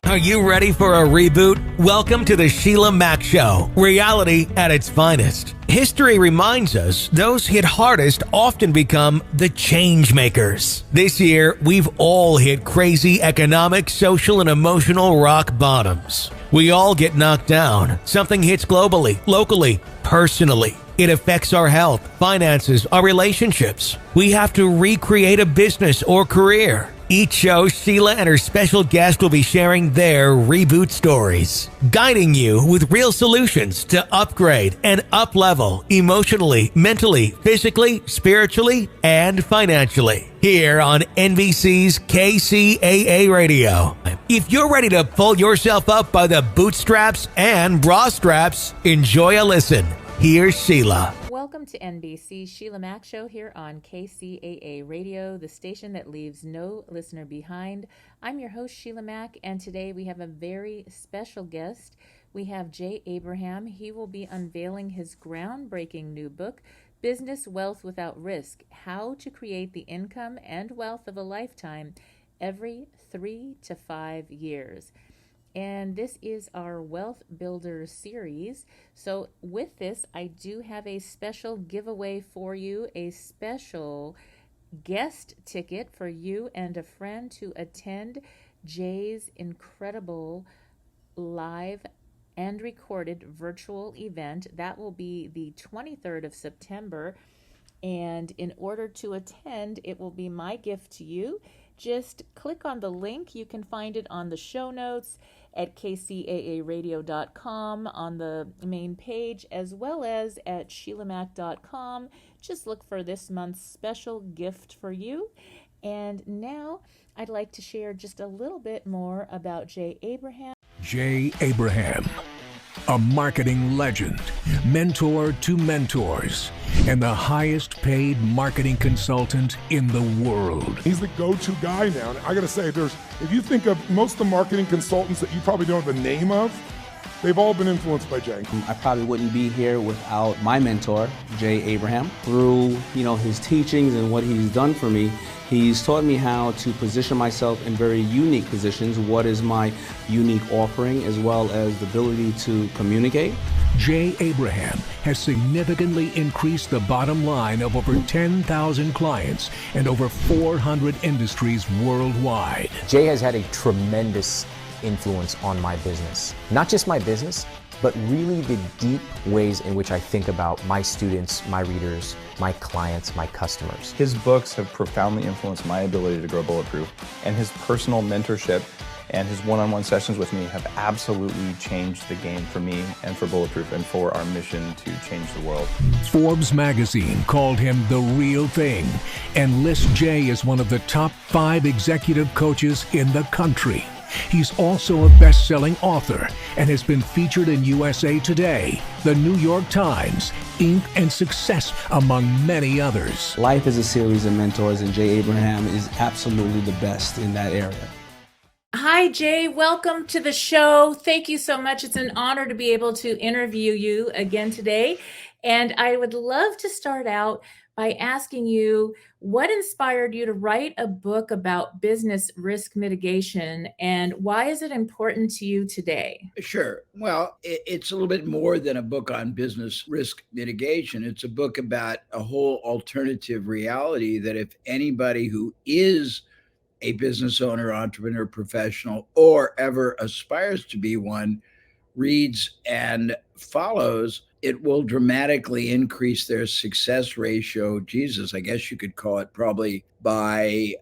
Are you ready for a reboot? Welcome to the Sheila Mack Show, reality at its finest. History reminds us those hit hardest often become the change makers. This year, we've all hit crazy economic, social, and emotional rock bottoms. We all get knocked down. Something hits globally, locally, personally. It affects our health, finances, our relationships. We have to recreate a business or career. Each show, Sheila and her special guest will be sharing their reboot stories, guiding you with real solutions to upgrade and up-level emotionally, mentally, physically, spiritually, and financially. Here on NBC's KCAA Radio. If you're ready to pull yourself up by the bootstraps and bra straps, enjoy a listen. Here's Sheila. Welcome to NBC's Sheila Mack Show here on KCAA Radio, the station that leaves no listener behind. I'm your host, Sheila Mack, and today we have a very special guest. We have Jay Abraham. He will be unveiling his groundbreaking new book, Business Wealth Without Risk: How to Create the Income and Wealth of a Lifetime every 3 to 5 years. And this is our Wealth Builder series. So with this, I do have a special giveaway for you, a special guest ticket for you and a friend to attend Jay's incredible live and recorded virtual event. That will be the 23rd of September. And in order to attend, it will be my gift to you. Just click on the link. You can find it on the show notes at kcaaradio.com on the main page, as well as at sheilamack.com. Just look for this month's special gift for you. And now I'd like to share just a little bit more about Jay Abraham. Jay Abraham, a marketing legend, mentor to mentors, and the highest paid marketing consultant in the world. He's the go-to guy now. And I gotta say, if you think of most of the marketing consultants that you probably don't have the name of, they've all been influenced by Jay. I probably wouldn't be here without my mentor, Jay Abraham. Through, his teachings and what he's done for me, he's taught me how to position myself in very unique positions, what is my unique offering, as well as the ability to communicate. Jay Abraham has significantly increased the bottom line of over 10,000 clients and over 400 industries worldwide. Jay has had a tremendous influence on my business. Not just my business, but really the deep ways in which I think about my students, my readers, my clients, my customers. His books have profoundly influenced my ability to grow Bulletproof, and his personal mentorship and his one-on-one sessions with me have absolutely changed the game for me and for Bulletproof and for our mission to change the world. Forbes magazine called him the real thing and lists Jay as one of the top 5 executive coaches in the country. He's also a best-selling author and has been featured in USA Today, the New York Times, Inc., and Success, among many others. Life is a series of mentors, and Jay Abraham is absolutely the best in that area. Hi, Jay. Welcome to the show. Thank you so much. It's an honor to be able to interview you again today. And I would love to start out by asking you, what inspired you to write a book about business risk mitigation, and why is it important to you today? Sure. Well, it's a little bit more than a book on business risk mitigation. It's a book about a whole alternative reality that if anybody who is a business owner, entrepreneur, professional, or ever aspires to be one, reads and follows, it will dramatically increase their success ratio. Jesus, I guess you could call it probably by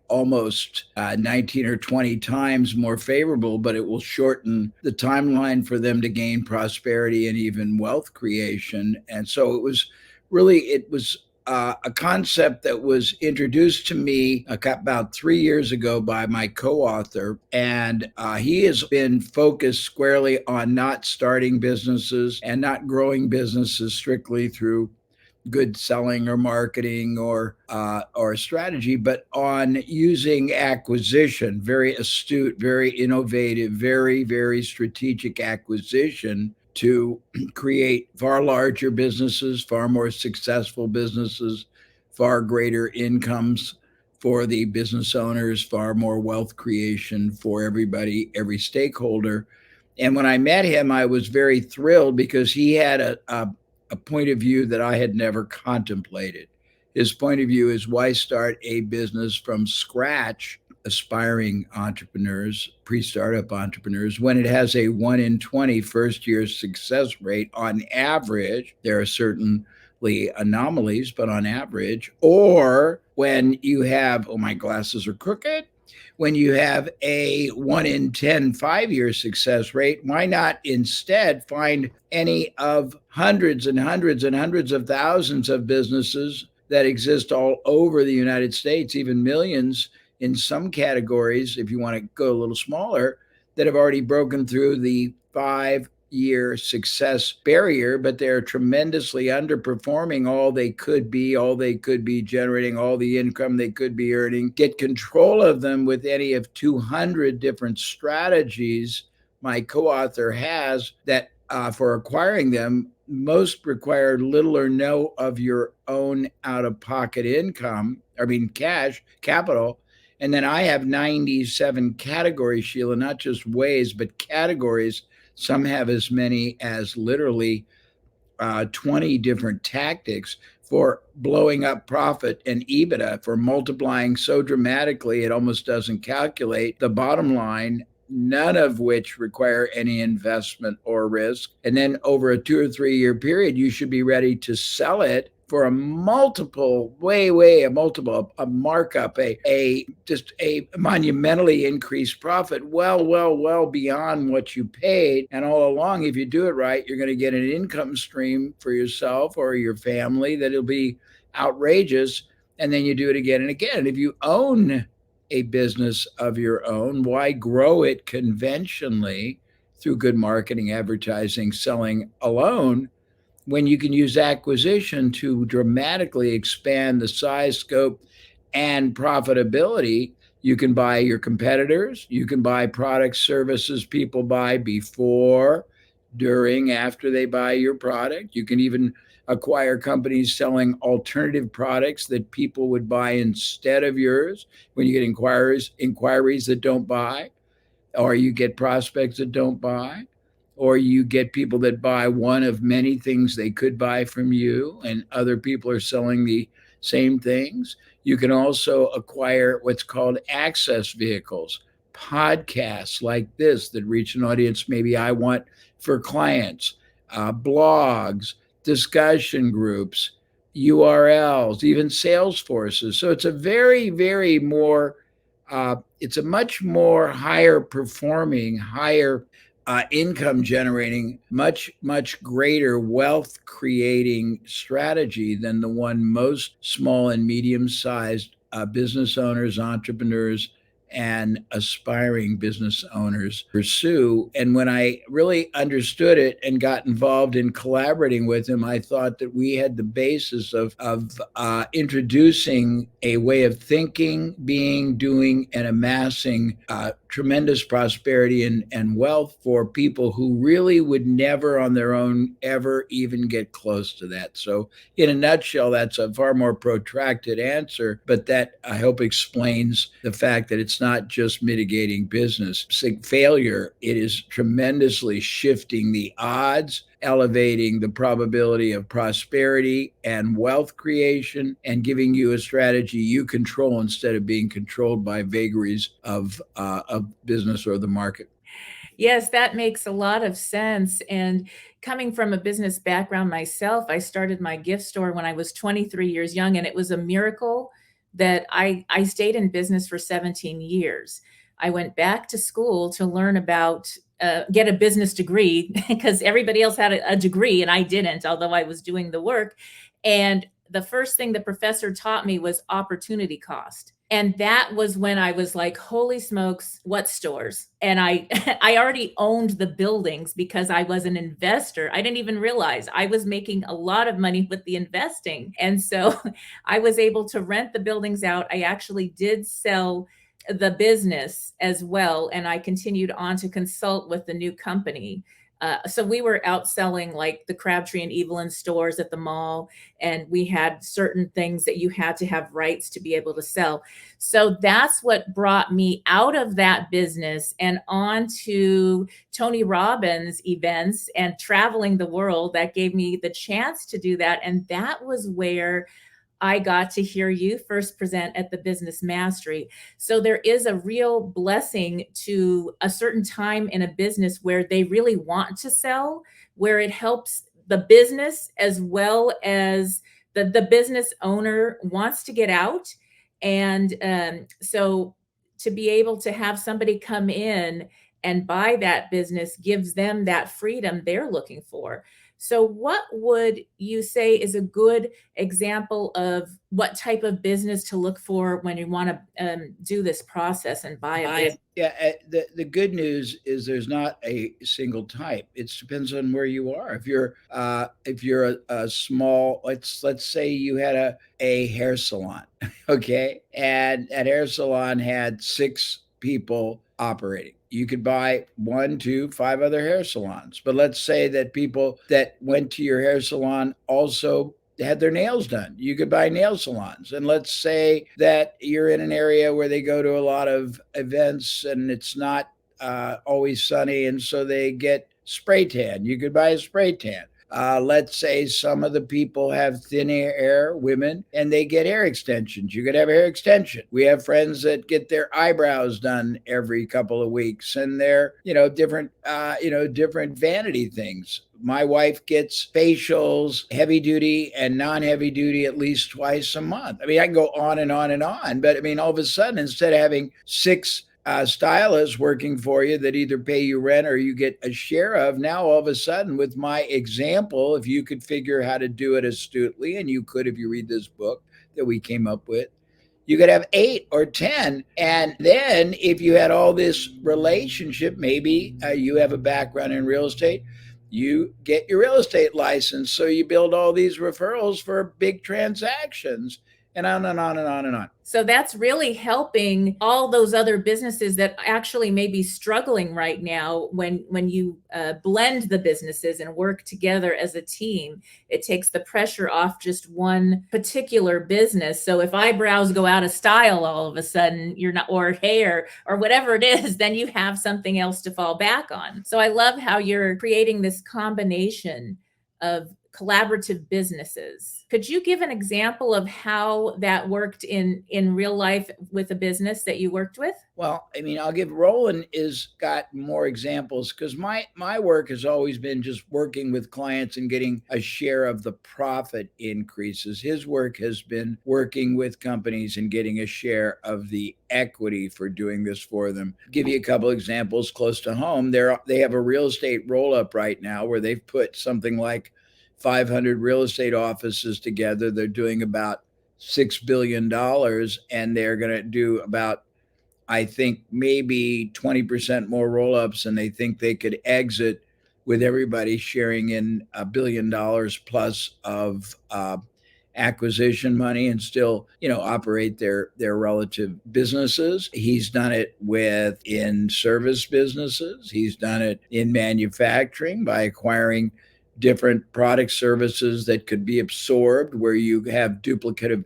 almost 19 or 20 times more favorable, but it will shorten the timeline for them to gain prosperity and even wealth creation. And so it was a concept that was introduced to me about 3 years ago by my co-author. And he has been focused squarely on not starting businesses and not growing businesses strictly through good selling or marketing or strategy, but on using acquisition, very astute, very innovative, very, very strategic acquisition to create far larger businesses, far more successful businesses, far greater incomes for the business owners, far more wealth creation for everybody, every stakeholder. And when I met him, I was very thrilled because he had a point of view that I had never contemplated. His point of view is, why start a business from scratch, aspiring entrepreneurs, pre-startup entrepreneurs, when it has a 1 in 20 first-year success rate on average? There are certainly anomalies, but on average. Or when you have, oh, my glasses are crooked. When you have a 1 in 10 5-year success rate, why not instead find any of hundreds and hundreds and hundreds of thousands of businesses that exist all over the United States, even millions in some categories, if you want to go a little smaller, that have already broken through the 5-year success barrier, but they're tremendously underperforming all they could be generating, all the income they could be earning. Get control of them with any of 200 different strategies my co-author has that for acquiring them, most require little or no of your own out-of-pocket income, cash, capital. And then I have 97 categories, Sheila, not just ways, but categories. Some have as many as literally 20 different tactics for blowing up profit and EBITDA, for multiplying so dramatically it almost doesn't calculate the bottom line, none of which require any investment or risk. And then over a 2 or 3 year period, you should be ready to sell it for a multiple, a markup, just a monumentally increased profit, well beyond what you paid. And all along, if you do it right, you're going to get an income stream for yourself or your family that'll be outrageous. And then you do it again and again. And if you own a business of your own, why grow it conventionally through good marketing, advertising, selling alone, when you can use acquisition to dramatically expand the size, scope, and profitability? You can buy your competitors. You can buy products, services people buy before, during, after they buy your product. You can even acquire companies selling alternative products that people would buy instead of yours when you get inquiries that don't buy, or you get prospects that don't buy, or you get people that buy one of many things they could buy from you, and other people are selling the same things. You can also acquire what's called access vehicles, podcasts like this that reach an audience maybe I want for clients, blogs, discussion groups, URLs, even sales forces. So it's a it's a much more higher performing, higher income generating, much greater wealth creating strategy than the one most small and medium sized business owners, entrepreneurs, and aspiring business owners pursue. And when I really understood it and got involved in collaborating with him, I thought that we had the basis of introducing a way of thinking, being, doing, and amassing tremendous prosperity and wealth for people who really would never on their own ever even get close to that. So in a nutshell, that's a far more protracted answer, but that I hope explains the fact that it's not just mitigating business failure. It is tremendously shifting the odds, elevating the probability of prosperity and wealth creation, and giving you a strategy you control instead of being controlled by vagaries of business or the market. Yes, that makes a lot of sense. And coming from a business background myself, I started my gift store when I was 23 years young, and it was a miracle that I stayed in business for 17 years. I went back to school to learn about, get a business degree because everybody else had a degree and I didn't, although I was doing the work. And the first thing the professor taught me was opportunity cost. And that was when I was like, holy smokes, what stores? And I already owned the buildings because I was an investor. I didn't even realize I was making a lot of money with the investing. And so I was able to rent the buildings out. I actually did sell the business as well. And I continued on to consult with the new company. So we were out selling like the Crabtree and Evelyn stores at the mall, and we had certain things that you had to have rights to be able to sell. So that's what brought me out of that business and onto Tony Robbins events and traveling the world. That gave me the chance to do that. And that was where I got to hear you first present at the Business Mastery. So there is a real blessing to a certain time in a business where they really want to sell, where it helps the business as well as the business owner wants to get out. And so to be able to have somebody come in and buy that business gives them that freedom they're looking for. So what would you say is a good example of what type of business to look for when you want to do this process and buy a business? Yeah, the good news is there's not a single type. It depends on where you are. If you're a small, let's say you had a hair salon, okay, and that hair salon had 6 people operating. You could buy 1, 2, 5 other hair salons. But let's say that people that went to your hair salon also had their nails done. You could buy nail salons. And let's say that you're in an area where they go to a lot of events and it's not always sunny. And so they get spray tan. You could buy a spray tan. Let's say some of the people have thin hair, women, and they get hair extensions. You could have a hair extension. We have friends that get their eyebrows done every couple of weeks, and they're, different vanity things. My wife gets facials, heavy duty and non-heavy duty, at least twice a month. I mean, I can go on and on and on, but I mean, all of a sudden, instead of having 6 stylists working for you that either pay you rent or you get a share of, now all of a sudden, with my example, if you could figure how to do it astutely, and you could if you read this book that we came up with, you could have 8 or 10. And then if you had all this relationship, maybe you have a background in real estate, you get your real estate license. So you build all these referrals for big transactions, and on and on and on and on. So that's really helping all those other businesses that actually may be struggling right now. When you blend the businesses and work together as a team, it takes the pressure off just one particular business. So if eyebrows go out of style all of a sudden, you're not, or hair or whatever it is, then you have something else to fall back on. So I love how you're creating this combination of collaborative businesses. Could you give an example of how that worked in real life with a business that you worked with? Well, I mean, I'll give Roland is got more examples because my work has always been just working with clients and getting a share of the profit increases. His work has been working with companies and getting a share of the equity for doing this for them. Give you a couple examples close to home. They have a real estate roll-up right now where they've put something like 500 real estate offices together. They're doing about $6 billion, and they're going to do about, I think, maybe 20% more roll-ups, and they think they could exit with everybody sharing in $1 billion plus of acquisition money and still, operate their relative businesses. He's done it in service businesses. He's done it in manufacturing by acquiring different product services that could be absorbed, where you have duplicative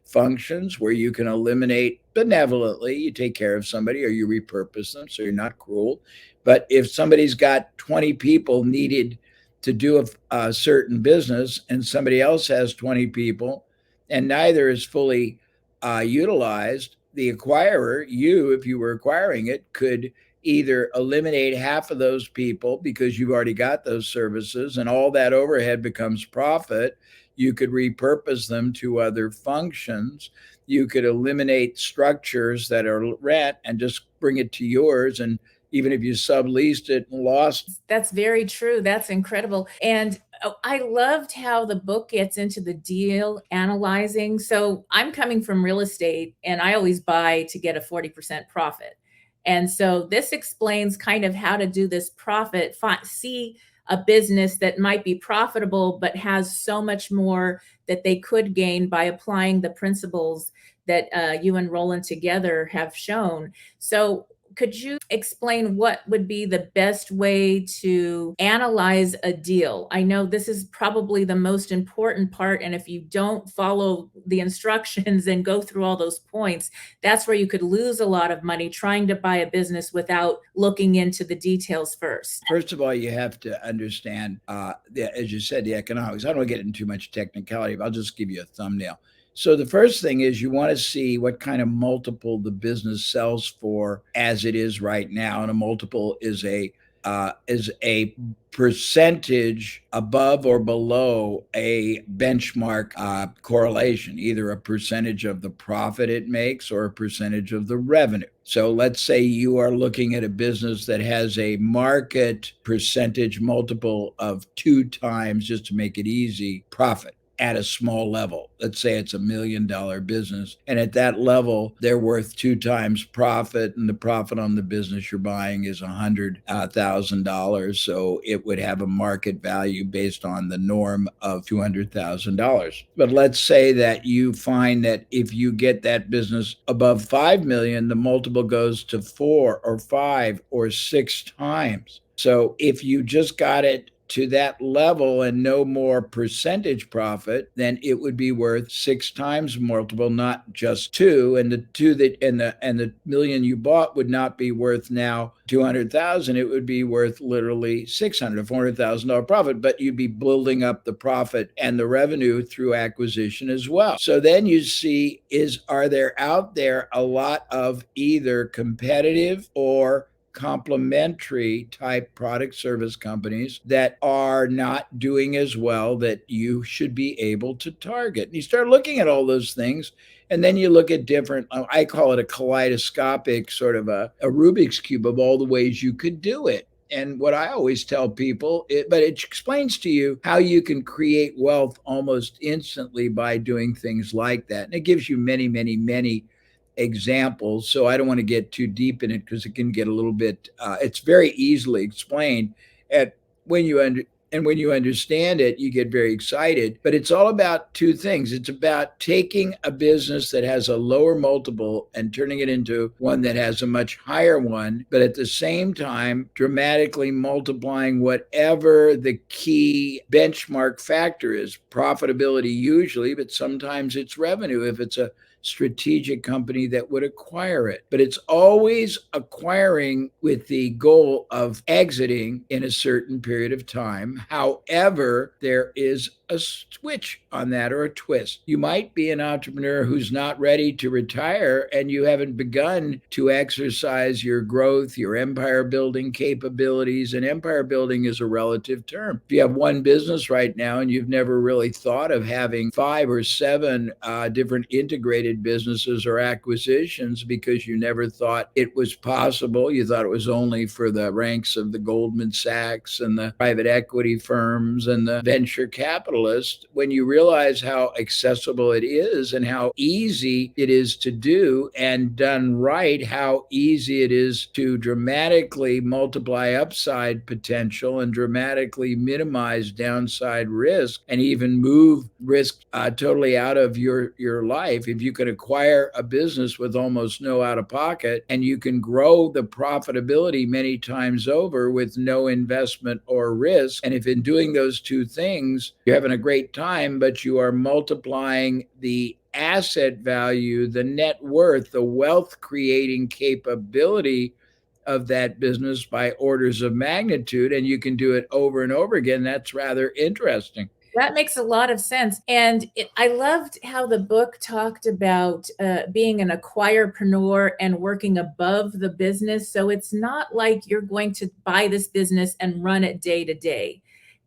functions, where you can eliminate benevolently. You take care of somebody or you repurpose them, so you're not cruel. But if somebody's got 20 people needed to do a certain business and somebody else has 20 people and neither is fully utilized, the acquirer, if you were acquiring it, could either eliminate half of those people because you've already got those services and all that overhead becomes profit. You could repurpose them to other functions. You could eliminate structures that are rent and just bring it to yours. And even if you subleased it and lost. That's very true. That's incredible. And I loved how the book gets into the deal analyzing. So I'm coming from real estate and I always buy to get a 40% profit. And so this explains kind of how to do this profit, see a business that might be profitable, but has so much more that they could gain by applying the principles that you and Roland together have shown. So could you explain what would be the best way to analyze a deal? I know this is probably the most important part. And if you don't follow the instructions and go through all those points, that's where you could lose a lot of money trying to buy a business without looking into the details first. First of all, you have to understand, as you said, the economics. I don't want to get into too much technicality, but I'll just give you a thumbnail. So the first thing is you want to see what kind of multiple the business sells for as it is right now. And a multiple is a percentage above or below a benchmark correlation, either a percentage of the profit it makes or a percentage of the revenue. So let's say you are looking at a business that has a market percentage multiple of 2 times, just to make it easy, profit at a small level. Let's say it's $1 million business. And at that level, they're worth 2 times profit. And the profit on the business you're buying is $100,000. So it would have a market value based on the norm of $200,000. But let's say that you find that if you get that business above 5 million, the multiple goes to 4 or 5 or 6 times. So if you just got it to that level and no more percentage profit, then it would be worth 6 times multiple, not just 2. And the 2 that and the million you bought would not be worth now 200,000. It would be worth literally 600, $400,000 profit. But you'd be building up the profit and the revenue through acquisition as well. So then you see, are there out there a lot of either competitive or complementary type product service companies that are not doing as well that you should be able to target? And you start looking at all those things, and then you look at different, I call it a kaleidoscopic sort of a Rubik's Cube of all the ways you could do it. And what I always tell people, but it explains to you how you can create wealth almost instantly by doing things like that. And it gives you many, many, many examples. So I don't want to get too deep in it because it can get a little bit, it's very easily explained when you understand it, you get very excited. But it's all about 2 things. It's about taking a business that has a lower multiple and turning it into one that has a much higher one, but at the same time, dramatically multiplying whatever the key benchmark factor is. Profitability usually, but sometimes it's revenue if it's a strategic company that would acquire it. But it's always acquiring with the goal of exiting in a certain period of time. However, there is a switch on that or a twist. You might be an entrepreneur who's not ready to retire and you haven't begun to exercise your growth, your empire building capabilities. And empire building is a relative term. If you have one business right now and you've never really thought of having 5 or 7 different integrated businesses or acquisitions because you never thought it was possible. You thought it was only for the ranks of the Goldman Sachs and the private equity firms and the venture capitalists. When you realize how accessible it is and how easy it is to do and done right, how easy it is to dramatically multiply upside potential and dramatically minimize downside risk and even move risk totally out of your life. If you could acquire a business with almost no out of pocket and you can grow the profitability many times over with no investment or risk. And if in doing those 2 things, you're having a great time, but you are multiplying the asset value, the net worth, the wealth creating capability of that business by orders of magnitude, and you can do it over and over again, that's rather interesting. That makes a lot of sense. And I loved how the book talked about being an acquirepreneur and working above the business. So it's not like you're going to buy this business and run it day to day.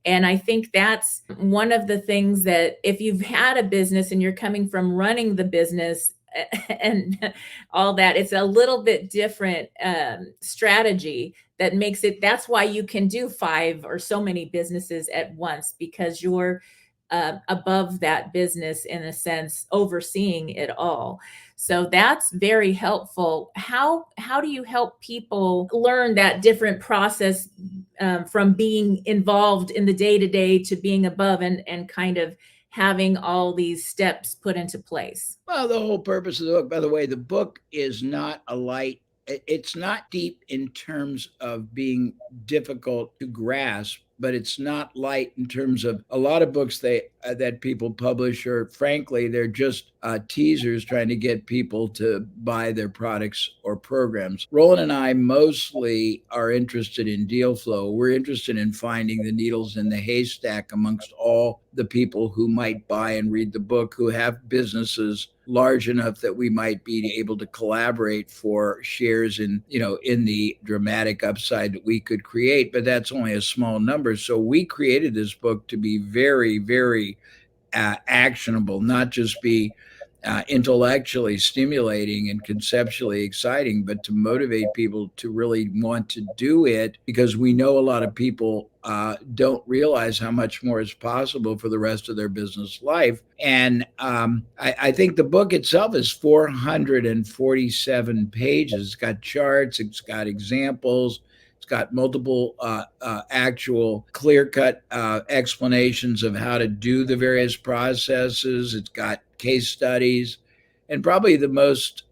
And I think that's one of the things that if you've had a business and you're coming from running the business and all that, it's a little bit different strategy that makes it, that's why you can do 5 or so many businesses at once, because you're above that business in a sense, overseeing it all. So that's very helpful. How do you help people learn that different process from being involved in the day-to-day to being above and kind of having all these steps put into place? Well, the whole purpose of the book, by the way, the book is not a light it's not deep in terms of being difficult to grasp, but it's not light in terms of a lot of books that people publish, or frankly, they're just teasers trying to get people to buy their products or programs. Roland and I mostly are interested in deal flow. We're interested in finding the needles in the haystack amongst all the people who might buy and read the book, who have businesses large enough that we might be able to collaborate for shares in the dramatic upside that we could create. But that's only a small number. So we created this book to be very, very actionable, not just be intellectually stimulating and conceptually exciting, but to motivate people to really want to do it, because we know a lot of people don't realize how much more is possible for the rest of their business life. And I think the book itself is 447 pages. It's got charts, it's got examples, it's got multiple actual clear-cut explanations of how to do the various processes. It's got case studies. And probably the most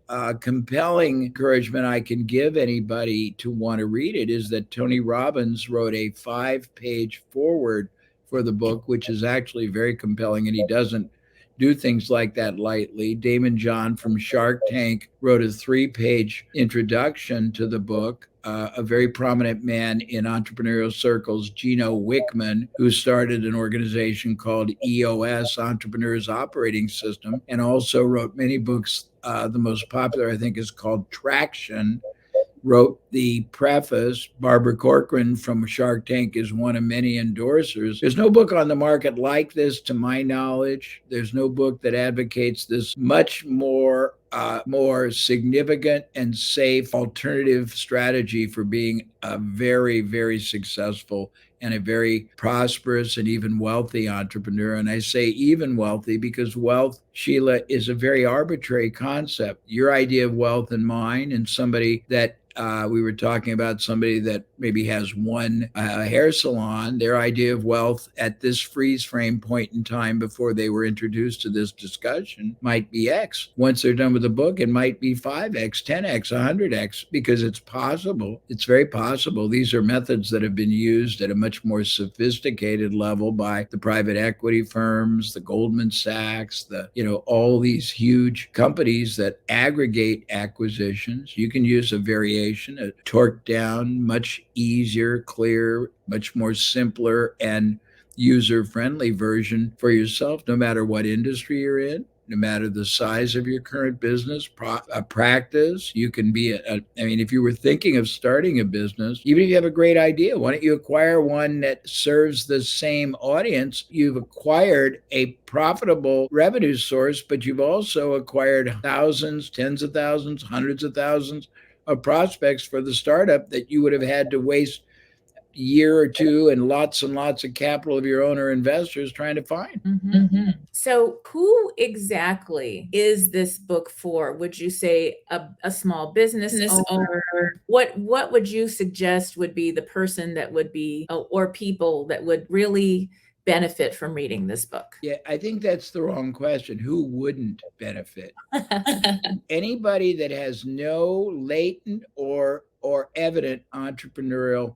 compelling encouragement I can give anybody to want to read it is that Tony Robbins wrote a 5-page foreword for the book, which is actually very compelling, and he doesn't do things like that lightly. Daymond John from Shark Tank wrote a 3-page introduction to the book. A very prominent man in entrepreneurial circles, Gino Wickman, who started an organization called EOS, Entrepreneurs Operating System, and also wrote many books. The most popular, I think, is called Traction, wrote the preface. Barbara Corcoran from Shark Tank is one of many endorsers. There's no book on the market like this, to my knowledge. There's no book that advocates this much more significant and safe alternative strategy for being a very, very successful and a very prosperous and even wealthy entrepreneur. And I say even wealthy because wealth, Sheila, is a very arbitrary concept. Your idea of wealth and mine, and somebody that we were talking about somebody that maybe has one hair salon, their idea of wealth at this freeze frame point in time before they were introduced to this discussion might be X. Once they're done with the book, it might be 5X, 10X, 100X, because it's possible. It's very possible. These are methods that have been used at a much more sophisticated level by the private equity firms, the Goldman Sachs, all these huge companies that aggregate acquisitions. You can use a variation, a torqued down, much easier, clear, much more simpler and user-friendly version for yourself, no matter what industry you're in, no matter the size of your current business, practice. You can be if you were thinking of starting a business, even if you have a great idea, why don't you acquire one that serves the same audience? You've acquired a profitable revenue source, but you've also acquired thousands, tens of thousands, hundreds of thousands of prospects for the startup that you would have had to waste a year or two and lots of capital of your own or investors trying to find. Mm-hmm. So who exactly is this book for? Would you say a small business owner? What would you suggest would be the person that would be, or people that would really benefit from reading this book? Yeah, I think that's the wrong question. Who wouldn't benefit? Anybody that has no latent or evident entrepreneurial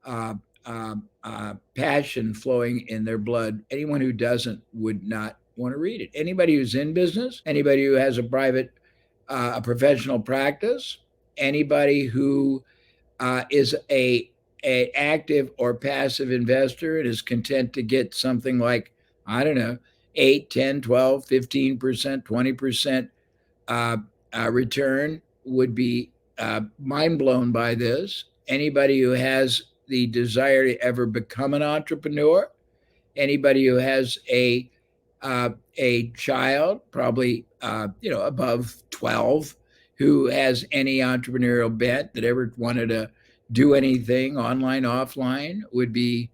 passion flowing in their blood. Anyone who doesn't would not want to read it. Anybody who's in business, anybody who has a private, a professional practice, anybody who is a active or passive investor and is content to get something like, 8, 10, 12, 15%, 20% return would be mind blown by this. Anybody who has the desire to ever become an entrepreneur, anybody who has a child, probably above 12, who has any entrepreneurial bent that ever wanted to do anything online, offline, would be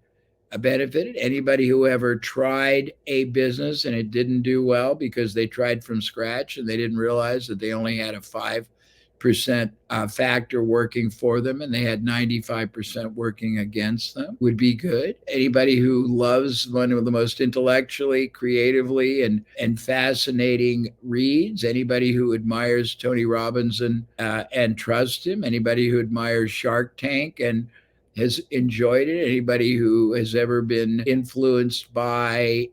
benefited. Anybody who ever tried a business and it didn't do well because they tried from scratch and they didn't realize that they only had a 5% factor working for them and they had 95% working against them would be good. Anybody who loves one of the most intellectually, creatively, and fascinating reads, anybody who admires Tony Robbins and trusts him, anybody who admires Shark Tank and has enjoyed it, anybody who has ever been influenced by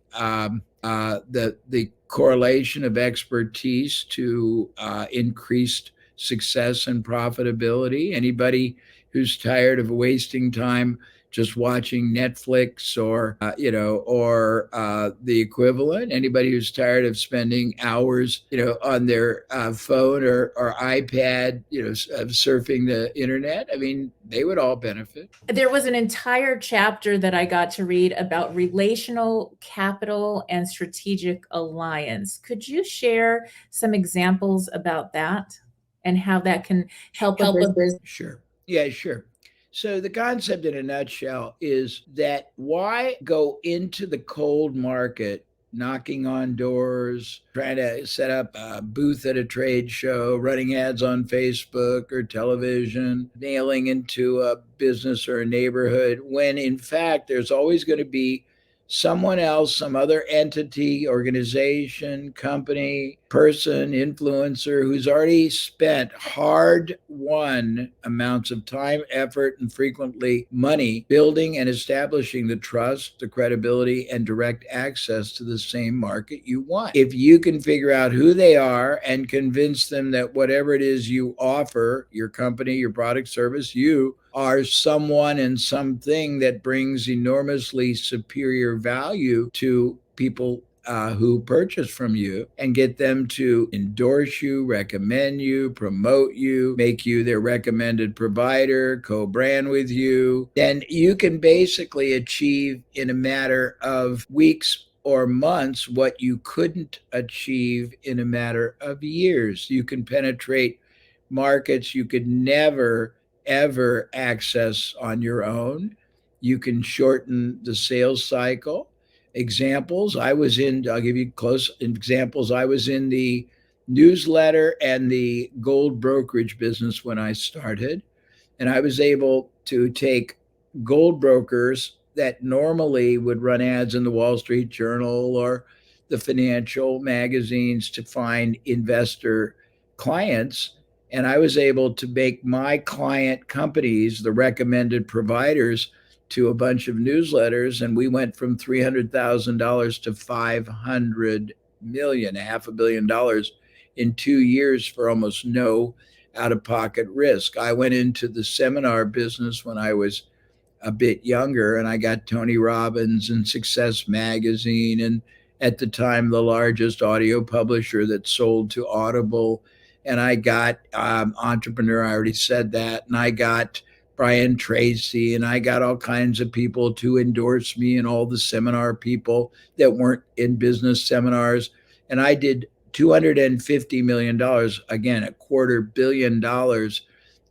the correlation of expertise to increased success and profitability, anybody who's tired of wasting time just watching Netflix or the equivalent, anybody who's tired of spending hours, on their phone or iPad, surfing the internet. I mean, they would all benefit. There was an entire chapter that I got to read about relational capital and strategic alliance. Could you share some examples about that and how that can help a business? Sure. Yeah, sure. So the concept in a nutshell is that why go into the cold market, knocking on doors, trying to set up a booth at a trade show, running ads on Facebook or television, nailing into a business or a neighborhood, when in fact there's always going to be someone else, some other entity, organization, company, person, influencer who's already spent hard-won amounts of time, effort, and frequently money building and establishing the trust, the credibility, and direct access to the same market you want. If you can figure out who they are and convince them that whatever it is you offer, your company, your product, service, you are someone and something that brings enormously superior value to people who purchase from you, and get them to endorse you, recommend you, promote you, make you their recommended provider, co-brand with you, then you can basically achieve in a matter of weeks or months what you couldn't achieve in a matter of years. You can penetrate markets you could never ever access on your own. You can shorten the sales cycle. Examples, I'll give you close examples. I was in the newsletter and the gold brokerage business when I started, and I was able to take gold brokers that normally would run ads in the Wall Street Journal or the financial magazines to find investor clients. And I was able to make my client companies the recommended providers to a bunch of newsletters. And we went from $300,000 to $500 million, $500 million in 2 years for almost no out-of-pocket risk. I went into the seminar business when I was a bit younger, and I got Tony Robbins and Success Magazine, and at the time, the largest audio publisher that sold to Audible. And I got Entrepreneur, I already said that. And I got Brian Tracy, and I got all kinds of people to endorse me, and all the seminar people that weren't in business seminars. And I did $250 million, again, $250 million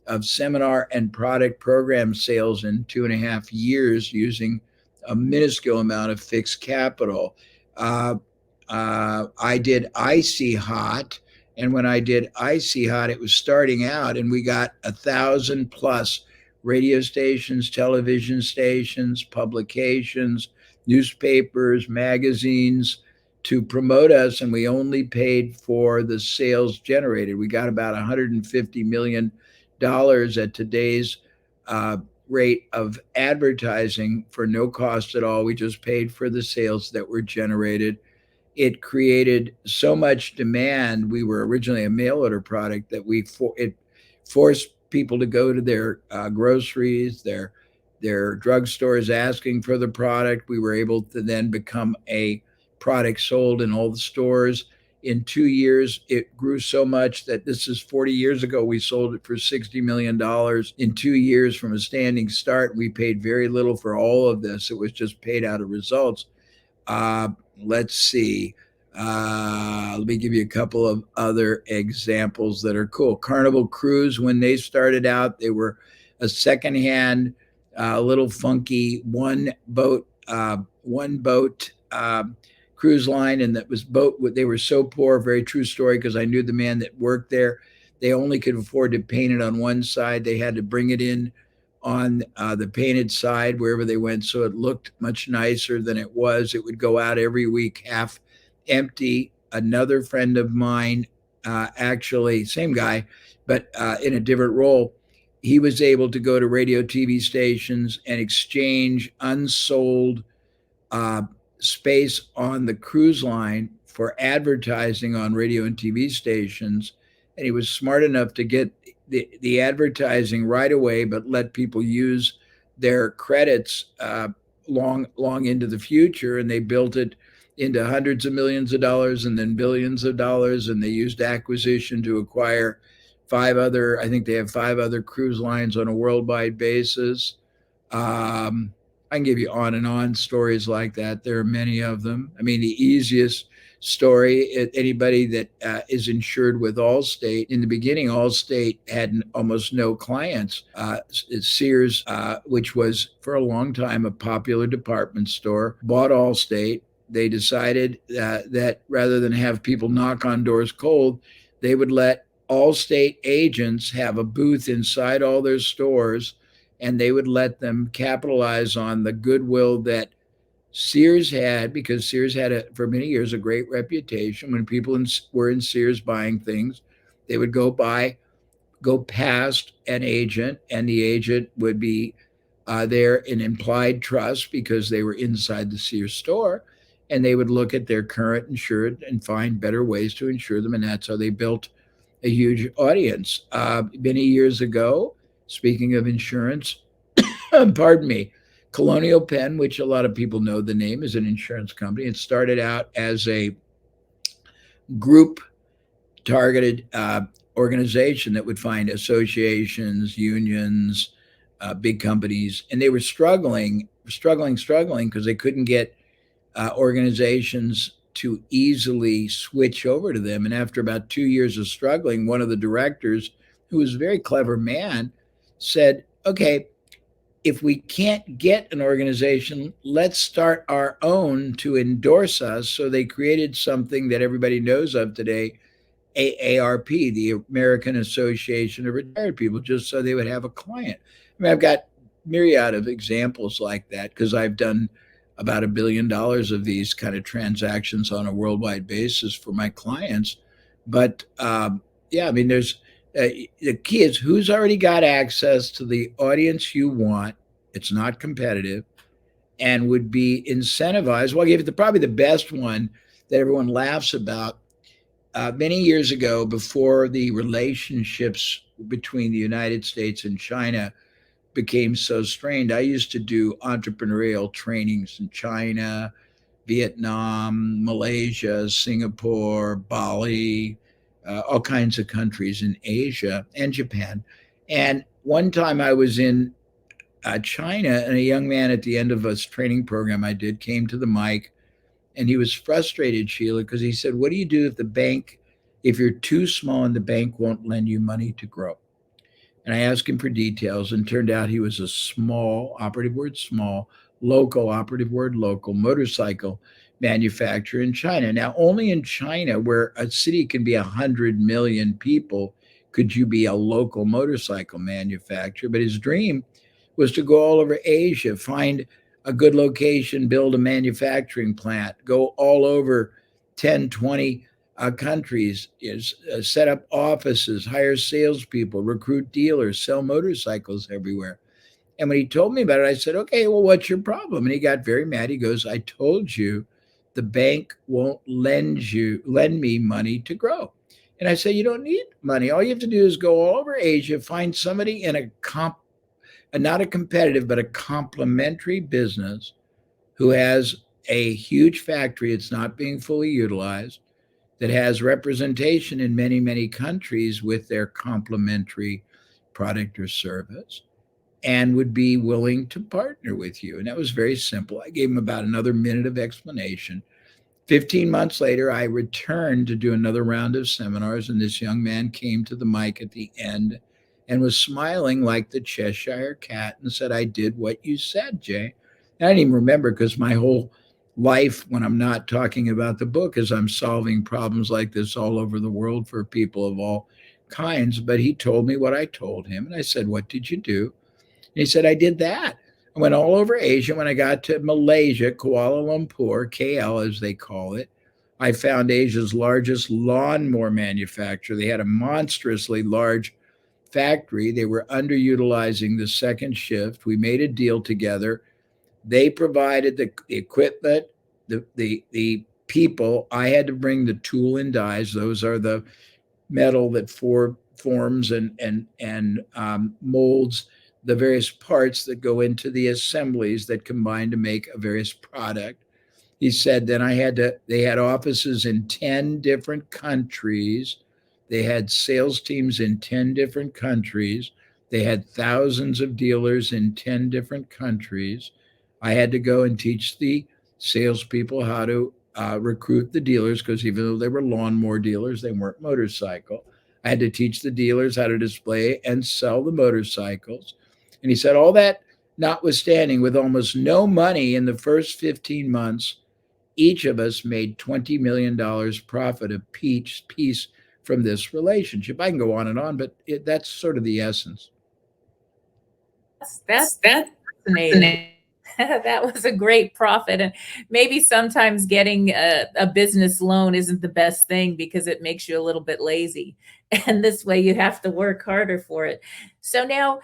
of seminar and product program sales in 2.5 years using a minuscule amount of fixed capital. I did Icy Hot. And when I did Icy Hot, it was starting out, and we got 1,000 plus radio stations, television stations, publications, newspapers, magazines to promote us, and we only paid for the sales generated. We got about $150 million at today's rate of advertising for no cost at all. We just paid for the sales that were generated. It created so much demand. We were originally a mail order product that it forced people to go to their groceries, their drugstores asking for the product. We were able to then become a product sold in all the stores. In 2 years, it grew so much that this is 40 years ago. We sold it for $60 million in 2 years from a standing start. We paid very little for all of this. It was just paid out of results. Let's see. Let me give you a couple of other examples that are cool. Carnival Cruise, when they started out, they were a secondhand, little funky one boat cruise line, and that was they were so poor. Very true story, because I knew the man that worked there, They only could afford to paint it on one side. They had to bring it in on the painted side wherever they went, so it looked much nicer than it was. It would go out every week half empty. Another friend of mine, actually same guy, but in a different role, he was able to go to radio TV stations and exchange unsold space on the cruise line for advertising on radio and TV stations. And he was smart enough to get the advertising right away, but let people use their credits long into the future. And they built it into hundreds of millions of dollars and then billions of dollars. And they used acquisition to acquire I think they have 5 other cruise lines on a worldwide basis. I can give you on and on stories like that. There are many of them. I mean, the easiest story, anybody that is insured with Allstate, in the beginning, Allstate had almost no clients. Sears, which was for a long time a popular department store, bought Allstate. They decided that rather than have people knock on doors cold, they would let Allstate agents have a booth inside all their stores, and they would let them capitalize on the goodwill that Sears had, because Sears had, for many years, a great reputation. When people were in Sears buying things, they would go past an agent, and the agent would be there in implied trust because they were inside the Sears store, and they would look at their current insured and find better ways to insure them, and that's how they built a huge audience. Many years ago, speaking of insurance, pardon me, Colonial Penn, which a lot of people know the name, is an insurance company. It started out as a group targeted organization that would find associations, unions, big companies, and they were struggling because they couldn't get organizations to easily switch over to them. And after about 2 years of struggling, one of the directors, who was a very clever man, said, okay, if we can't get an organization, let's start our own to endorse us. So they created something that everybody knows of today, AARP, the American Association of Retired People, just so they would have a client. I mean, I've got myriad of examples like that because I've done about $1 billion of these kind of transactions on a worldwide basis for my clients. But yeah, I mean, there's the key is who's already got access to the audience you want. It's not competitive and would be incentivized. Well, I'll give you probably the best one that everyone laughs about. Many years ago, before the relationships between the United States and China became so strained, I used to do entrepreneurial trainings in China, Vietnam, Malaysia, Singapore, Bali, all kinds of countries in Asia and Japan. And one time I was in China, and a young man at the end of a training program I did came to the mic, and he was frustrated, Sheila, because he said, what do you do if you're too small and the bank won't lend you money to grow? And I asked him for details, and turned out he was a small, operative word small, local, operative word local, motorcycle manufacturer in China. Now, only in China, where a city can be 100 million people, could you be a local motorcycle manufacturer. But his dream was to go all over Asia, find a good location, build a manufacturing plant, go all over 10, 20 countries, set up offices, hire salespeople, recruit dealers, sell motorcycles everywhere. And when he told me about it, I said, okay, well, what's your problem? And he got very mad. He goes, I told you the bank won't lend me money to grow. And I said, you don't need money. All you have to do is go all over Asia, find somebody in not a competitive, but a complementary business who has a huge factory. It's not being fully utilized, that has representation in many, many countries with their complementary product or service, and would be willing to partner with you. And that was very simple. I gave him about another minute of explanation. 15 months later, I returned to do another round of seminars, and this young man came to the mic at the end and was smiling like the Cheshire Cat and said, I did what you said, Jay. And I didn't even remember, because my whole life, when I'm not talking about the book, is I'm solving problems like this all over the world for people of all kinds, but he told me what I told him. And I said, what did you do? And he said, I did that. I went all over Asia. When I got to Malaysia, Kuala Lumpur, KL as they call it, I found Asia's largest lawnmower manufacturer. They had a monstrously large factory. They were underutilizing the second shift. We made a deal together. They provided the equipment, the people. I had to bring the tool and dies. Those are the metal that forms and molds the various parts that go into the assemblies that combine to make a various product. He said, then they had offices in 10 different countries. They had sales teams in 10 different countries. They had thousands of dealers in 10 different countries. I had to go and teach the salespeople how to recruit the dealers, because even though they were lawnmower dealers, they weren't motorcycle. I had to teach the dealers how to display and sell the motorcycles. And he said, all that notwithstanding, with almost no money in the first 15 months, each of us made $20 million profit a piece from this relationship. I can go on and on, but that's sort of the essence. That's fascinating. That was a great profit. And maybe sometimes getting a business loan isn't the best thing because it makes you a little bit lazy. And this way you have to work harder for it. So now,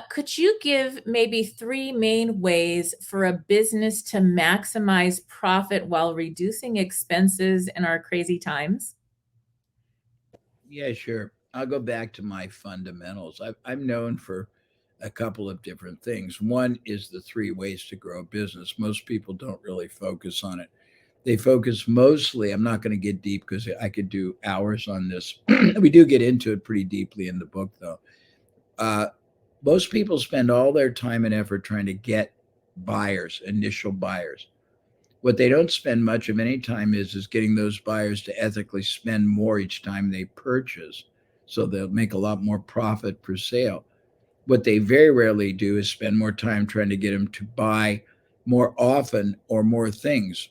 could you give maybe 3 main ways for a business to maximize profit while reducing expenses in our crazy times? Yeah, sure. I'll go back to my fundamentals. I'm known for a couple of different things. One is the 3 ways to grow a business. Most people don't really focus on it. They focus mostly, I'm not going to get deep because I could do hours on this. We do get into it pretty deeply in the book, though. Most people spend all their time and effort trying to get buyers, initial buyers. What they don't spend much of any time is getting those buyers to ethically spend more each time they purchase, so they'll make a lot more profit per sale. What they very rarely do is spend more time trying to get them to buy more often or more things,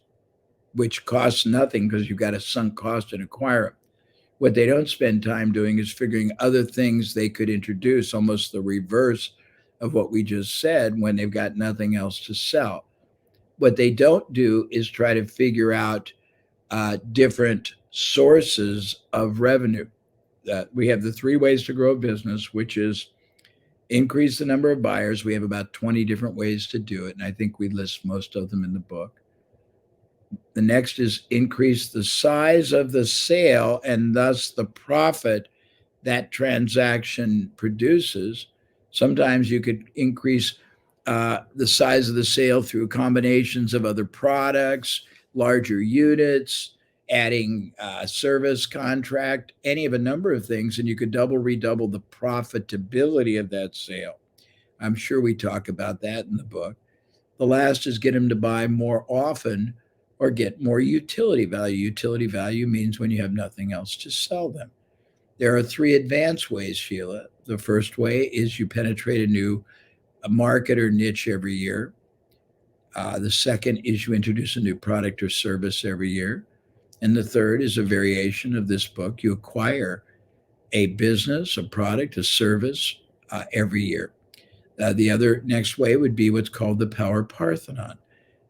which costs nothing because you've got a sunk cost in acquiring. What they don't spend time doing is figuring other things they could introduce, almost the reverse of what we just said, when they've got nothing else to sell. What they don't do is try to figure out different sources of revenue. We have the 3 ways to grow a business, which is increase the number of buyers. We have about 20 different ways to do it, and I think we list most of them in the book. The next is increase the size of the sale and thus the profit that transaction produces. Sometimes you could increase the size of the sale through combinations of other products, larger units, adding service contract, any of a number of things, and you could redouble the profitability of that sale. I'm sure we talk about that in the book. The last is get them to buy more often or get more utility value. Utility value means when you have nothing else to sell them. There are 3 advanced ways, Sheila. The first way is you penetrate a new market or niche every year. The second is you introduce a new product or service every year. And the third is a variation of this book. You acquire a business, a product, a service every year. The other next way would be what's called the Power Parthenon.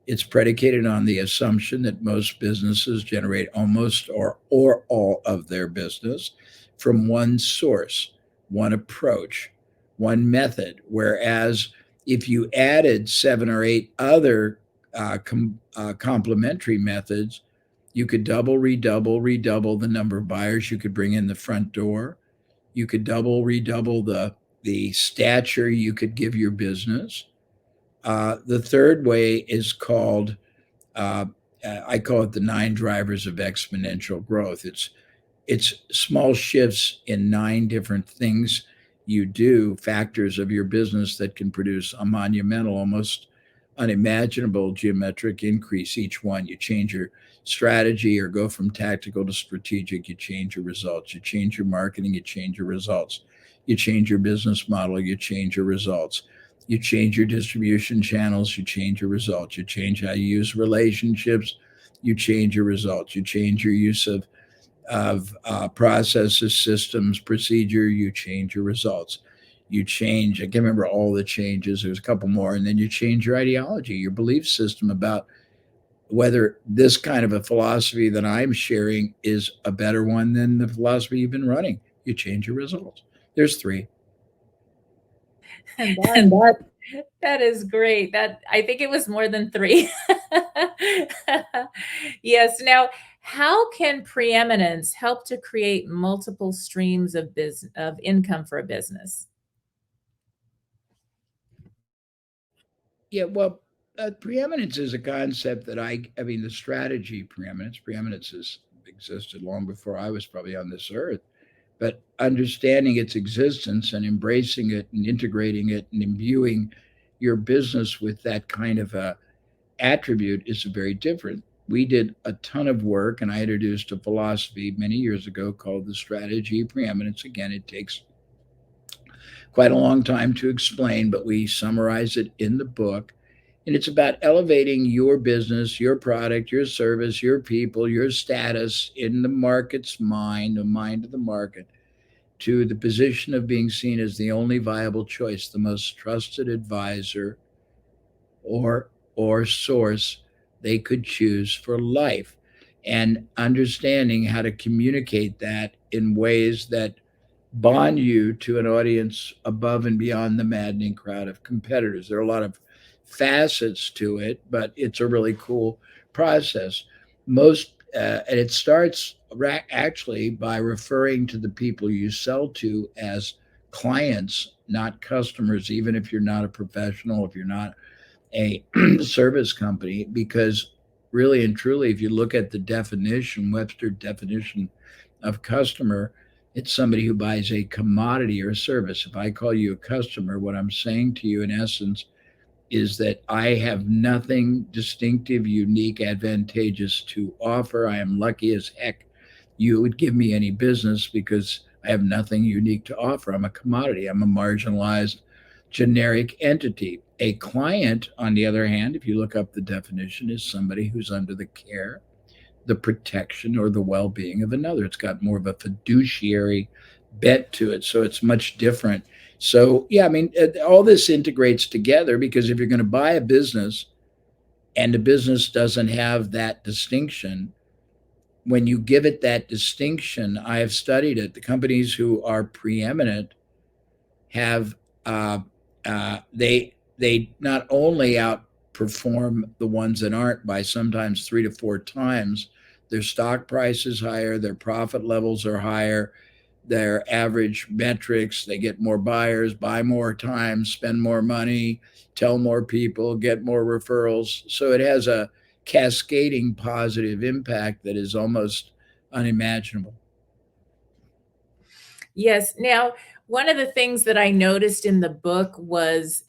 It's predicated on the assumption that most businesses generate almost or all of their business from one source, one approach, one method. Whereas if you added 7 or 8 other complementary methods, you could redouble the number of buyers you could bring in the front door. You could redouble the stature you could give your business. The third way is called, I call it the 9 drivers of exponential growth. It's small shifts in 9 different things you do, factors of your business that can produce a monumental, almost unimaginable geometric increase. Each one, you change your strategy or go from tactical to strategic, you change your results. You change your marketing, you change your results. You change your business model, you change your results. You change your distribution channels, you change your results. You change how you use relationships, you change your results. You change your use of processes, systems, procedure, you change your results. You change, I can't remember all the changes, there's a couple more, and then you change your ideology, your belief system about whether this kind of a philosophy that I'm sharing is a better one than the philosophy you've been running. You change your results. There's three. And And that that is great. That I think it was more than three. Yes. Now, how can preeminence help to create multiple streams of business of income for a business? Yeah, well, preeminence is a concept that I mean, the strategy preeminence has existed long before I was probably on this earth. But understanding its existence and embracing it and integrating it and imbuing your business with that kind of a attribute is very different. We did a ton of work, and I introduced a philosophy many years ago called the strategy of preeminence. Again, it takes quite a long time to explain, but we summarize it in the book. And it's about elevating your business, your product, your service, your people, your status in the market's mind, the mind of the market, to the position of being seen as the only viable choice, the most trusted advisor or source they could choose for life, and understanding how to communicate that in ways that bond you to an audience above and beyond the maddening crowd of competitors. There are a lot of facets to it, but it's a really cool process. And it starts actually by referring to the people you sell to as clients, not customers, even if you're not a professional, if you're not a service company, because really and truly, if you look at the definition, Webster definition of customer, it's somebody who buys a commodity or a service. If I call you a customer, what I'm saying to you in essence is that I have nothing distinctive, unique, advantageous to offer. I am lucky as heck you would give me any business because I have nothing unique to offer. I'm a commodity. I'm a marginalized generic entity. A client, on the other hand, if you look up the definition, is somebody who's under the care, the protection, or the well-being of another. It's got more of a fiduciary bent to it, so it's much different. So, yeah, I mean, all this integrates together, because if you're going to buy a business and the business doesn't have that distinction, when you give it that distinction, I have studied it. The companies who are preeminent have they not only outperform the ones that aren't by sometimes 3 to 4 times. Their stock price is higher, their profit levels are higher, their average metrics, they get more buyers, buy more times, spend more money, tell more people, get more referrals. So it has a cascading positive impact that is almost unimaginable. Yes. Now, one of the things that I noticed in the book was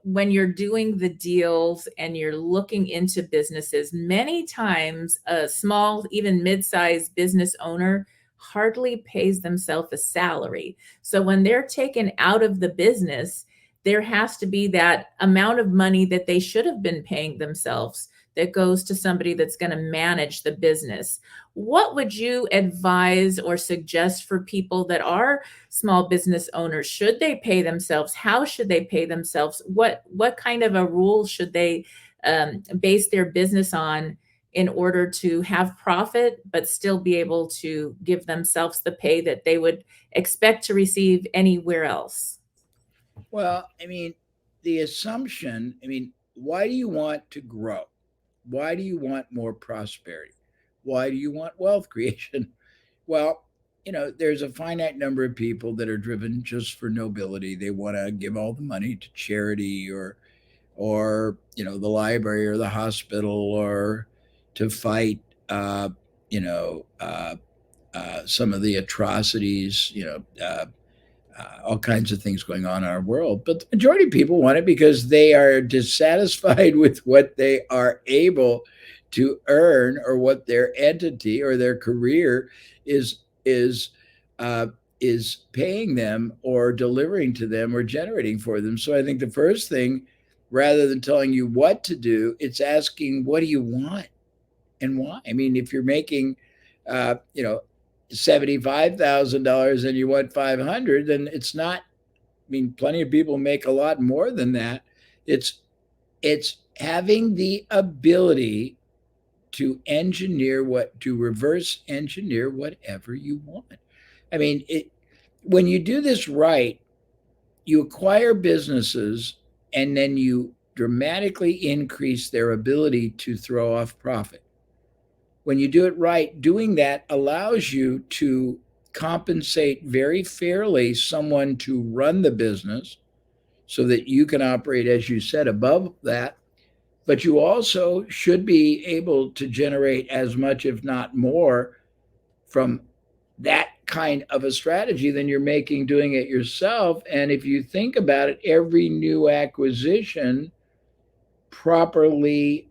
when you're doing the deals and you're looking into businesses, many times a small, even mid-sized business owner hardly pays themselves a salary. So when they're taken out of the business, there has to be that amount of money that they should have been paying themselves that goes to somebody that's going to manage the business. What would you advise or suggest for people that are small business owners? Should they pay themselves? How should they pay themselves? What kind of a rule should they base their business on in order to have profit, but still be able to give themselves the pay that they would expect to receive anywhere else? Well, I mean, the assumption, I mean, why do you want to grow? Why do you want more prosperity? Why do you want wealth creation? Well, there's a finite number of people that are driven just for nobility. They want to give all the money to charity or the library or the hospital, or to fight, some of the atrocities, all kinds of things going on in our world. But the majority of people want it because they are dissatisfied with what they are able to earn, or what their entity or their career is is uh, is paying them or delivering to them or generating for them. So I think the first thing, rather than telling you what to do, it's asking, what do you want and why? I mean, if you're making $75,000 and you want 500, then it's not. I mean, plenty of people make a lot more than that. It's having the ability to reverse engineer whatever you want. I mean, when you do this right, you acquire businesses and then you dramatically increase their ability to throw off profit. When you do it right, doing that allows you to compensate very fairly someone to run the business so that you can operate, as you said, above that. But you also should be able to generate as much, if not more, from that kind of a strategy than you're making doing it yourself. And if you think about it, every new acquisition properly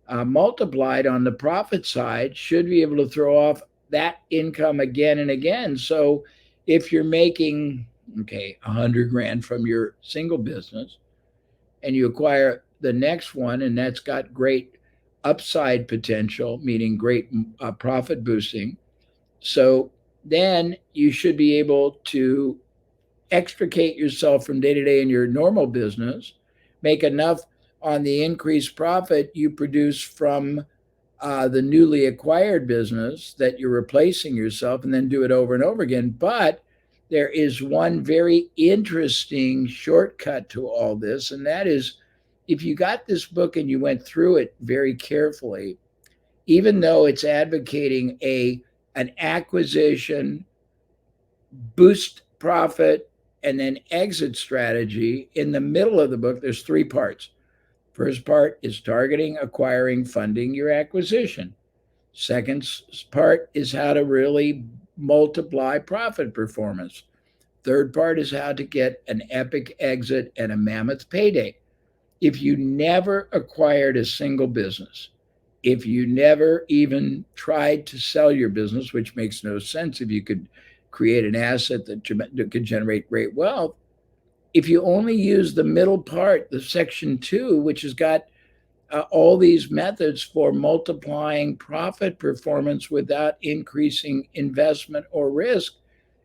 multiplied on the profit side should be able to throw off that income again and again. So if you're making, $100,000 from your single business and you acquire the next one, and that's got great upside potential, meaning great profit boosting. So then you should be able to extricate yourself from day to day in your normal business, make enough on the increased profit you produce from the newly acquired business that you're replacing yourself, and then do it over and over again. But there is one very interesting shortcut to all this, and that is, if you got this book and you went through it very carefully, even though it's advocating an acquisition, boost profit, and then exit strategy, in the middle of the book, there's 3 parts. First part is targeting, acquiring, funding your acquisition. Second part is how to really multiply profit performance. Third part is how to get an epic exit and a mammoth payday. If you never acquired a single business, if you never even tried to sell your business, which makes no sense if you could create an asset that could generate great wealth, if you only use the middle part, the section 2, which has got all these methods for multiplying profit performance without increasing investment or risk,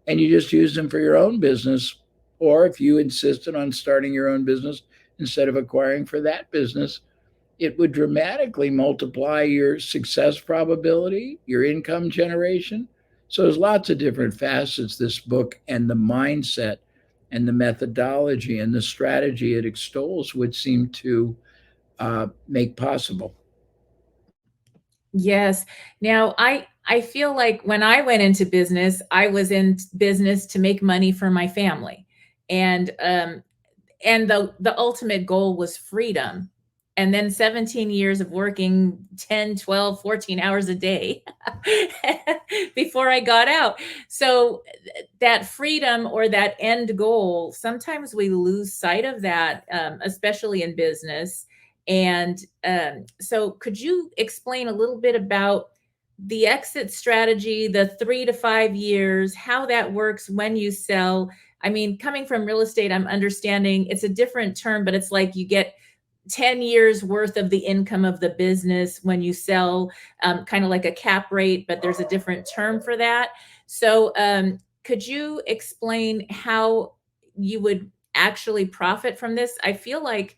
and you just use them for your own business, or if you insisted on starting your own business instead of acquiring for that business, it would dramatically multiply your success probability, your income generation. So there's lots of different facets, this book, and the mindset and the methodology and the strategy it extols would seem to make possible. Yes. Now, I feel like when I went into business, I was in business to make money for my family. And the ultimate goal was freedom. And then 17 years of working 10, 12, 14 hours a day before I got out. So that freedom, or that end goal, sometimes we lose sight of that, especially in business. And so could you explain a little bit about the exit strategy, the 3 to 5 years, how that works when you sell? I mean, coming from real estate, I'm understanding it's a different term, but it's like you get 10 years worth of the income of the business when you sell, kind of like a cap rate, but there's a different term for that. So could you explain how you would actually profit from this? I feel like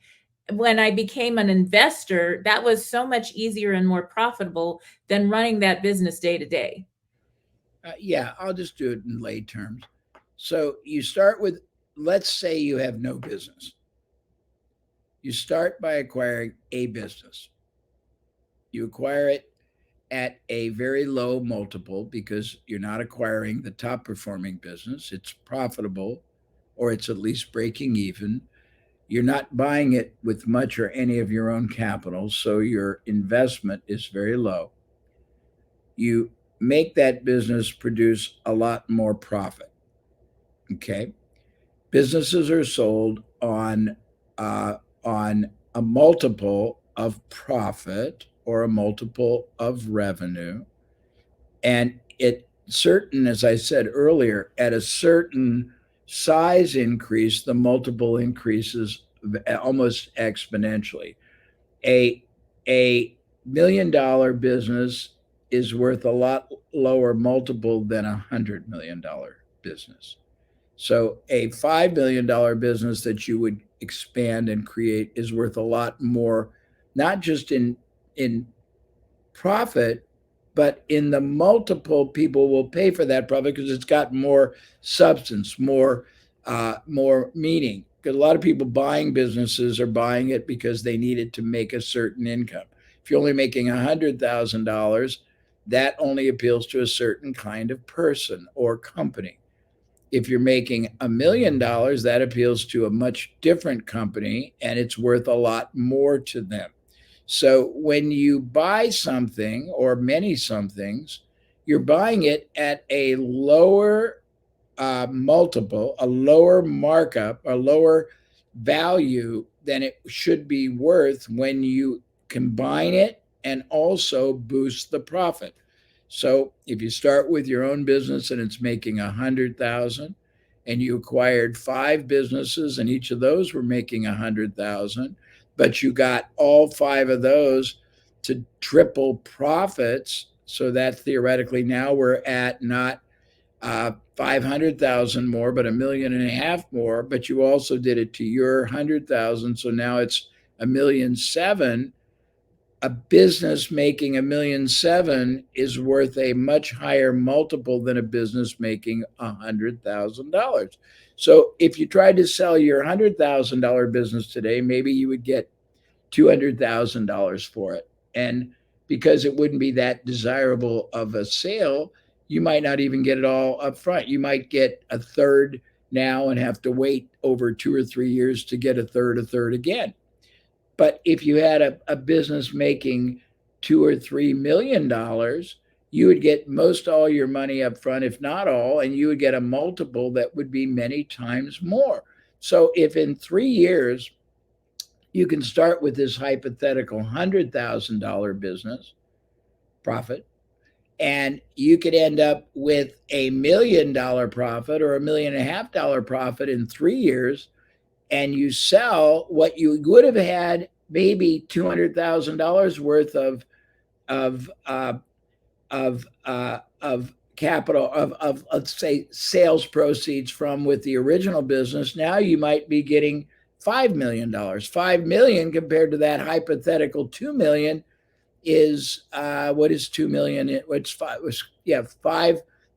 when I became an investor, that was so much easier and more profitable than running that business day to day. Yeah, I'll just do it in lay terms. So you start with, let's say you have no business. You start by acquiring a business. You acquire it at a very low multiple because you're not acquiring the top performing business. It's profitable, or it's at least breaking even. You're not buying it with much or any of your own capital, so your investment is very low. You make that business produce a lot more profit. Okay. Businesses are sold on a multiple of profit or a multiple of revenue. And as I said earlier, at a certain size increase, the multiple increases almost exponentially. A $1 million business is worth a lot lower multiple than $100 million business. So a $5 million business that you would expand and create is worth a lot more, not just in profit, but in the multiple people will pay for that profit because it's got more substance, more meaning. Because a lot of people buying businesses are buying it because they need it to make a certain income. If you're only making $100,000, that only appeals to a certain kind of person or company. If you're making $1 million, that appeals to a much different company, and it's worth a lot more to them. So when you buy something or many somethings, you're buying it at a lower multiple, a lower markup, a lower value than it should be worth when you combine it and also boost the profit. So if you start with your own business and it's making 100,000 and you acquired 5 businesses and each of those were making 100,000, but you got all 5 of those to triple profits, so that theoretically now we're at not 500,000 more, but $1.5 million more, but you also did it to your 100,000. So now it's $1.7 million. A business making $1.7 million is worth a much higher multiple than a business making $100,000. So if you tried to sell your $100,000 business today, maybe you would get $200,000 for it. And because it wouldn't be that desirable of a sale, you might not even get it all up front. You might get a third now and have to wait over 2 or 3 years to get a third again. But if you had a business making $2 or $3 million, you would get most all your money up front, if not all, and you would get a multiple that would be many times more. So if in 3 years you can start with this hypothetical $100,000 business profit, and you could end up with $1 million profit or $1.5 million profit in 3 years, and you sell what you would have had maybe $200,000 worth of capital of let's say sales proceeds from with the original business. Now you might be getting $5 million. $5 million compared to that hypothetical $2 million is what is 2 million? What's 5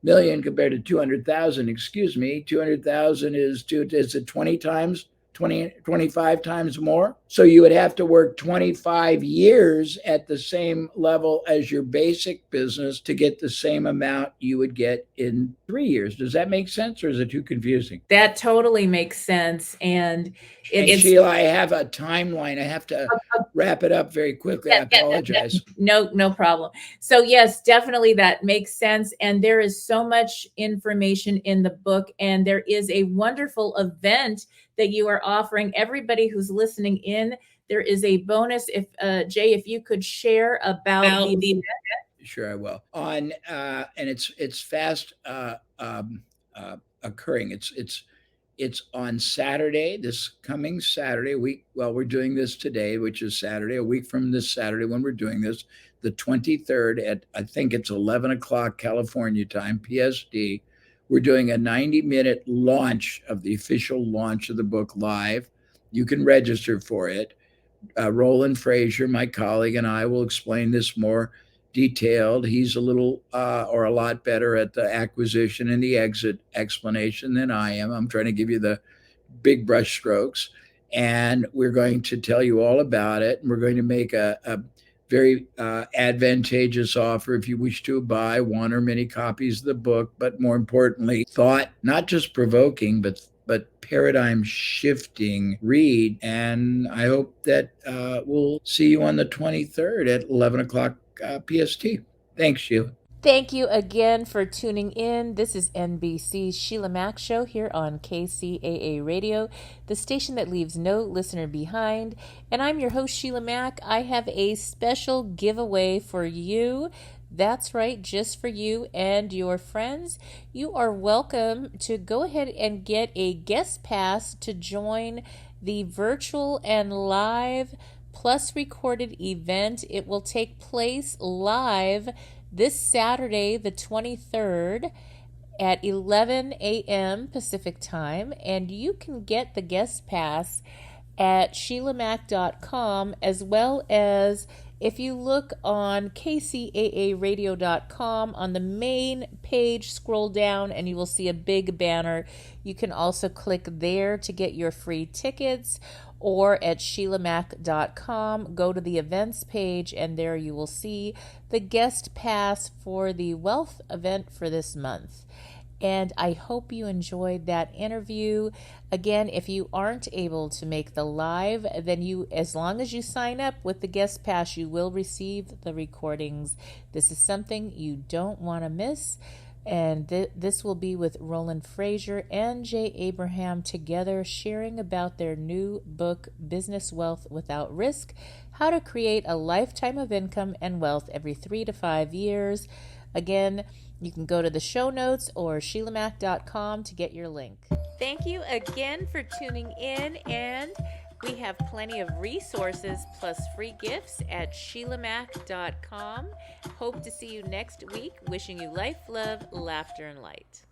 million compared to 200,000. Excuse me, 200,000 is it 25 times more? So you would have to work 25 years at the same level as your basic business to get the same amount you would get in 3 years. Does that make sense, or is it too confusing? That totally makes sense. And Sheila, I have a timeline. I have to wrap it up very quickly. I apologize. No problem. So yes, definitely that makes sense. And there is so much information in the book, and there is a wonderful event that you are offering everybody who's listening in. There is a bonus. If Jay, if you could share about the event. Sure, I will. On and it's fast occurring. It's on Saturday, this coming Saturday week. Well, we're doing this today, which is Saturday, a week from this Saturday when we're doing this, the 23rd at, I think it's 11 o'clock California time, PSD. We're doing a 90-minute launch of the official launch of the book live. You can register for it. Roland Frazier, my colleague, and I will explain this more detailed. He's a little or a lot better at the acquisition and the exit explanation than I am. I'm trying to give you the big brush strokes, and we're going to tell you all about it. And we're going to make a very advantageous offer if you wish to buy one or many copies of the book, but more importantly, thought, not just provoking, but paradigm shifting read. And I hope that we'll see you on the 23rd at 11 o'clock PST. Thanks, Sheila. Thank you again for tuning in. This is NBC's Sheila Mack Show here on KCAA Radio, the station that leaves no listener behind. And I'm your host, Sheila Mack. I have a special giveaway for you. That's right, just for you and your friends. You are welcome to go ahead and get a guest pass to join the virtual and live plus recorded event. It will take place live this Saturday, the 23rd, at 11 a.m. Pacific time, and you can get the guest pass at SheilaMac.com, as well as if you look on KCAAradio.com on the main page, scroll down and you will see a big banner. You can also click there to get your free tickets, or at SheilaMac.com, go to the events page, and there you will see the guest pass for the wealth event for this month. And I hope you enjoyed that interview. Again, if you aren't able to make the live, then as long as you sign up with the guest pass, you will receive the recordings. This is something you don't want to miss. And this will be with Roland Frazier and Jay Abraham together, sharing about their new book, Business Wealth Without Risk: How to Create a Lifetime of Income and Wealth Every 3 to 5 Years. Again, you can go to the show notes or SheilaMac.com to get your link. Thank you again for tuning in, and we have plenty of resources plus free gifts at SheilaMac.com. Hope to see you next week. Wishing you life, love, laughter, and light.